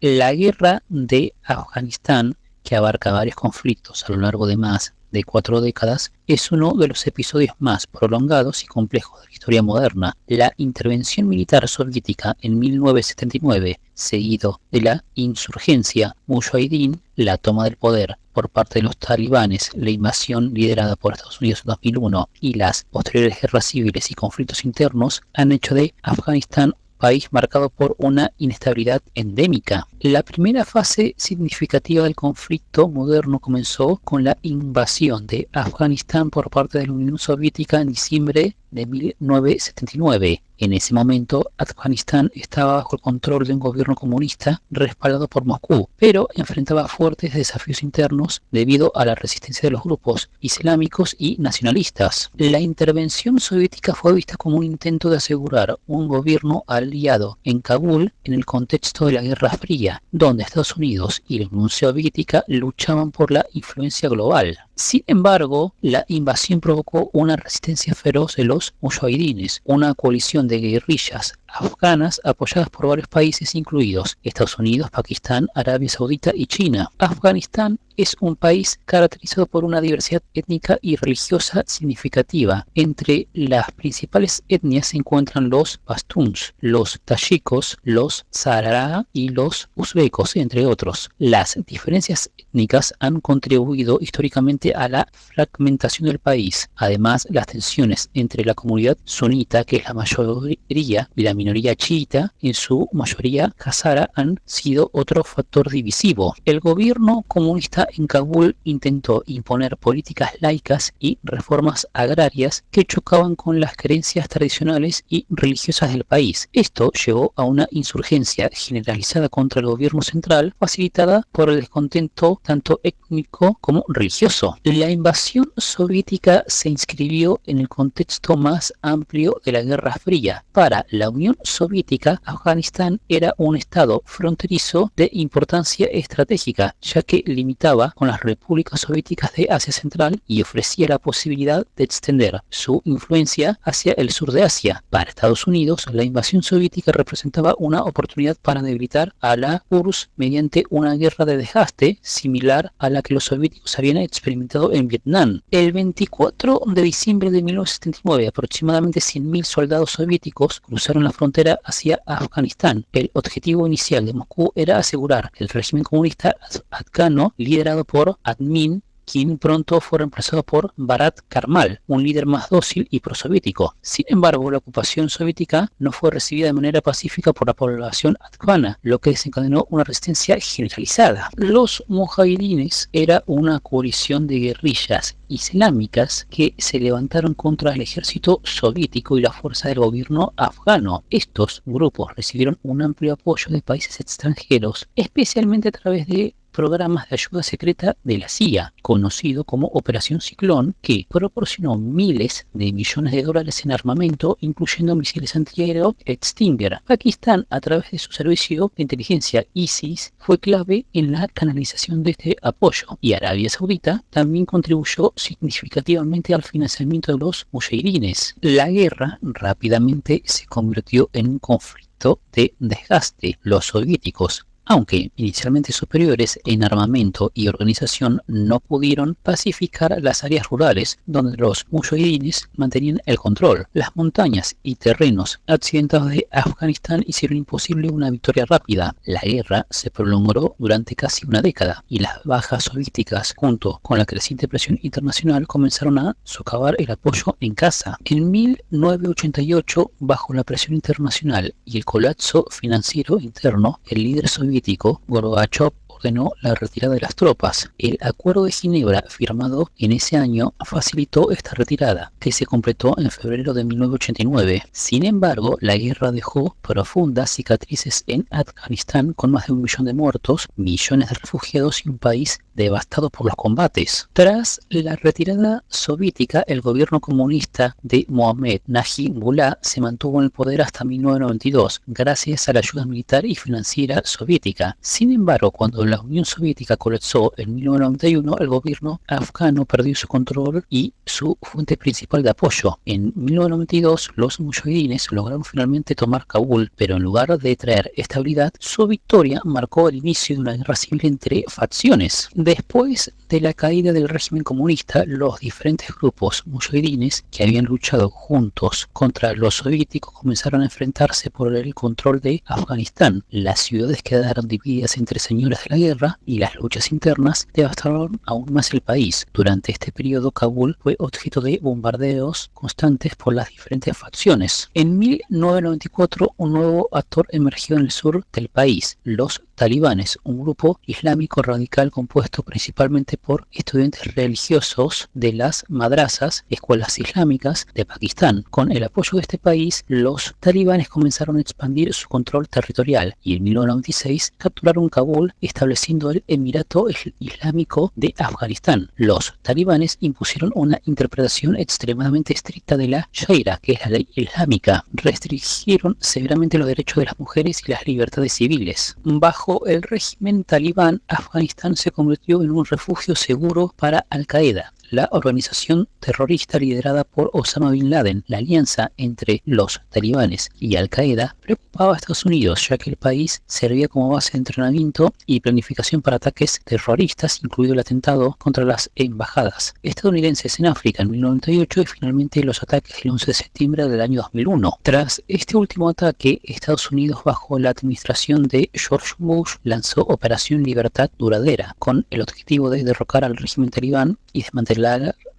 La guerra de Afganistán, que abarca varios conflictos a lo largo de más de 4 décadas, es uno de los episodios más prolongados y complejos de la historia moderna. La intervención militar soviética en 1979, seguido de la insurgencia mujahideen, la toma del poder por parte de los talibanes, la invasión liderada por Estados Unidos en 2001 y las posteriores guerras civiles y conflictos internos han hecho de Afganistán país marcado por una inestabilidad endémica. La primera fase significativa del conflicto moderno comenzó con la invasión de Afganistán por parte de la Unión Soviética en diciembre de 1979. En ese momento, Afganistán estaba bajo el control de un gobierno comunista respaldado por Moscú, pero enfrentaba fuertes desafíos internos debido a la resistencia de los grupos islámicos y nacionalistas. La intervención soviética fue vista como un intento de asegurar un gobierno aliado en Kabul en el contexto de la Guerra Fría, donde Estados Unidos y la Unión Soviética luchaban por la influencia global. Sin embargo, la invasión provocó una resistencia feroz de los mujahidines, una coalición de guerrillas afganas apoyadas por varios países incluidos Estados Unidos, Pakistán, Arabia Saudita y China. Afganistán es un país caracterizado por una diversidad étnica y religiosa significativa. Entre las principales etnias se encuentran los pastuns, los tayikos, los sahara y los uzbekos, entre otros. Las diferencias étnicas han contribuido históricamente a la fragmentación del país. Además, las tensiones entre la comunidad sunita, que es la mayoría, y la minoría chiita, en su mayoría hazara, han sido otro factor divisivo. El gobierno comunista en Kabul intentó imponer políticas laicas y reformas agrarias que chocaban con las creencias tradicionales y religiosas del país. Esto llevó a una insurgencia generalizada contra el gobierno central, facilitada por el descontento tanto étnico como religioso. La invasión soviética se inscribió en el contexto más amplio de la Guerra Fría. Para la Unión Soviética, Afganistán era un estado fronterizo de importancia estratégica, ya que limitaba con las repúblicas soviéticas de Asia Central y ofrecía la posibilidad de extender su influencia hacia el sur de Asia. Para Estados Unidos, la invasión soviética representaba una oportunidad para debilitar a la URSS mediante una guerra de desgaste similar a la que los soviéticos habían experimentado en Vietnam. El 24 de diciembre de 1979, aproximadamente 100.000 soldados soviéticos cruzaron la frontera hacia Afganistán. El objetivo inicial de Moscú era asegurar que el régimen comunista afgano, liderado por Admin, quien pronto fue reemplazado por Barat Karmal, un líder más dócil y prosoviético. Sin embargo, la ocupación soviética no fue recibida de manera pacífica por la población afgana, lo que desencadenó una resistencia generalizada. Los mujahidines era una coalición de guerrillas islámicas que se levantaron contra el ejército soviético y la fuerza del gobierno afgano. Estos grupos recibieron un amplio apoyo de países extranjeros, especialmente a través de programas de ayuda secreta de la CIA, conocido como Operación Ciclón, que proporcionó miles de millones de dólares en armamento, incluyendo misiles antiaéreo Stinger. Pakistán, a través de su servicio de inteligencia ISIS, fue clave en la canalización de este apoyo, y Arabia Saudita también contribuyó significativamente al financiamiento de los mujahidines. La guerra rápidamente se convirtió en un conflicto de desgaste. Los soviéticos, aunque inicialmente superiores en armamento y organización, no pudieron pacificar las áreas rurales donde los mujahidines mantenían el control. Las montañas y terrenos accidentados de Afganistán hicieron imposible una victoria rápida. La guerra se prolongó durante casi una década y las bajas soviéticas, junto con la creciente presión internacional, comenzaron a socavar el apoyo en casa. En 1988, bajo la presión internacional y el colapso financiero interno, el líder soviético Gorbachev ordenó la retirada de las tropas. El Acuerdo de Ginebra, firmado en ese año, facilitó esta retirada, que se completó en febrero de 1989. Sin embargo, la guerra dejó profundas cicatrices en Afganistán, con más de 1 millón de muertos, millones de refugiados y un país devastado por los combates. Tras la retirada soviética, el gobierno comunista de Mohammad Najibullah se mantuvo en el poder hasta 1992, gracias a la ayuda militar y financiera soviética. Sin embargo, cuando la Unión Soviética colapsó en 1991, el gobierno afgano perdió su control y su fuente principal de apoyo. En 1992, los mujahidines lograron finalmente tomar Kabul, pero en lugar de traer estabilidad, su victoria marcó el inicio de una guerra civil entre facciones. Después de la caída del régimen comunista, los diferentes grupos mujahidines que habían luchado juntos contra los soviéticos comenzaron a enfrentarse por el control de Afganistán. Las ciudades quedaron divididas entre señores de la guerra y las luchas internas devastaron aún más el país. Durante este periodo, Kabul fue objeto de bombardeos constantes por las diferentes facciones. En 1994, un nuevo actor emergió en el sur del país, los talibanes, un grupo islámico radical compuesto principalmente por estudiantes religiosos de las madrasas, escuelas islámicas de Pakistán. Con el apoyo de este país, los talibanes comenzaron a expandir su control territorial y en 1996 capturaron Kabul, estableciendo el Emirato Islámico de Afganistán. Los talibanes impusieron una interpretación extremadamente estricta de la Sharia, que es la ley islámica. Restringieron severamente los derechos de las mujeres y las libertades civiles. Bajo el régimen talibán, Afganistán se convirtió en un refugio seguro para Al-Qaeda, la organización terrorista liderada por Osama Bin Laden. La alianza entre los talibanes y Al-Qaeda preocupaba a Estados Unidos, ya que el país servía como base de entrenamiento y planificación para ataques terroristas, incluido el atentado contra las embajadas estadounidenses en África en 1998 y finalmente los ataques del 11 de septiembre del año 2001. Tras este último ataque, Estados Unidos, bajo la administración de George Bush, lanzó Operación Libertad Duradera, con el objetivo de derrocar al régimen talibán y desmantelar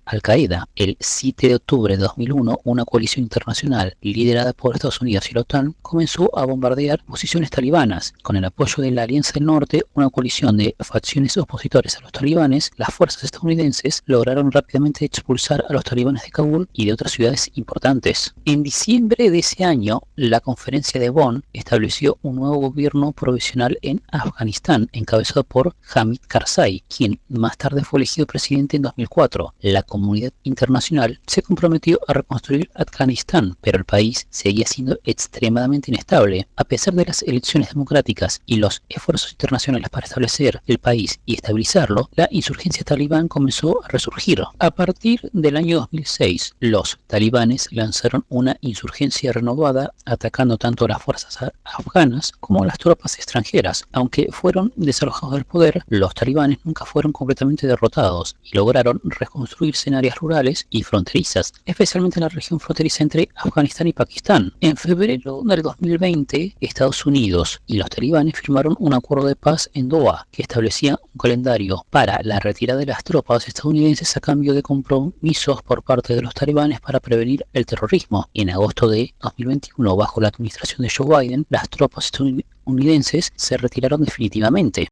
Al-Qaeda. El 7 de octubre de 2001, una coalición internacional liderada por Estados Unidos y la OTAN comenzó a bombardear posiciones talibanas. Con el apoyo de la Alianza del Norte, una coalición de facciones opositores a los talibanes, las fuerzas estadounidenses lograron rápidamente expulsar a los talibanes de Kabul y de otras ciudades importantes. En diciembre de ese año, la Conferencia de Bonn estableció un nuevo gobierno provisional en Afganistán, encabezado por Hamid Karzai, quien más tarde fue elegido presidente en 2004. La comunidad internacional se comprometió a reconstruir Afganistán, pero el país seguía siendo extremadamente inestable. A pesar de las elecciones democráticas y los esfuerzos internacionales para establecer el país y estabilizarlo, la insurgencia talibán comenzó a resurgir. A partir del año 2006, los talibanes lanzaron una insurgencia renovada, atacando tanto a las fuerzas afganas como a las tropas extranjeras. Aunque fueron desalojados del poder, los talibanes nunca fueron completamente derrotados y lograron reconstruirse en áreas rurales y fronterizas, especialmente en la región fronteriza entre Afganistán y Pakistán. En febrero del 2020, Estados Unidos y los talibanes firmaron un acuerdo de paz en Doha que establecía un calendario para la retirada de las tropas estadounidenses a cambio de compromisos por parte de los talibanes para prevenir el terrorismo. En agosto de 2021, bajo la administración de Joe Biden, las tropas estadounidenses se retiraron definitivamente.